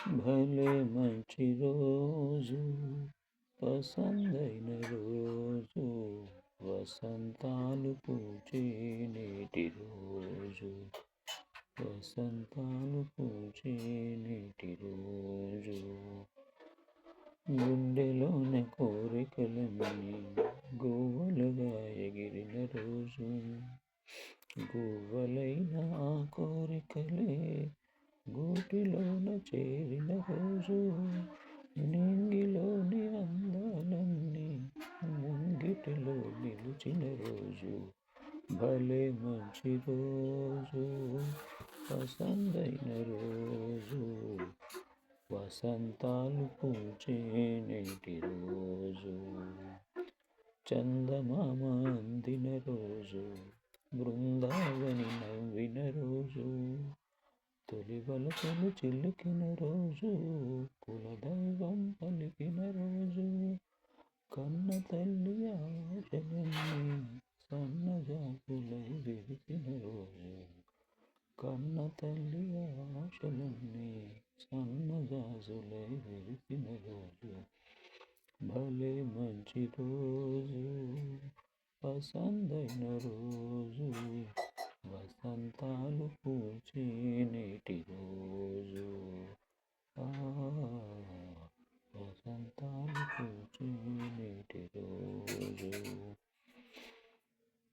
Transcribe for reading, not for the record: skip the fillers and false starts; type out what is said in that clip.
భలే మంచి రోజు పసందైన రోజు వసంతాలు పూచే నేటి రోజు వసంతాలు పూచే నేటి రోజు గుండెలోని కోరికలన్నీ గోవలుగా ఎగిరిన రోజు గువ్వలైన ఆ కోరికలే గూటిలోన చేరిన రోజు నింగిలోని అందాలన్నీ ముంగిటిలో నిలిచిన రోజు భలే మంచి రోజు పసందైన రోజు వసంతాలు పూచే నేటి రోజు చందమామ అందిన రోజు బృందావని నవ్విన రోజు తొలి వలపులు చిలికిన రోజు కులదైవం పలికిన రోజు కన్న తల్లి ఆశలన్నీ సన్నజాజులై విరిసిన రోజు కన్న తల్లి ఆశలన్నీ సన్నజాజులై విరిసిన రోజు భలే మంచి రోజు పసందైన రోజు వసంతాలు పూచే నేటి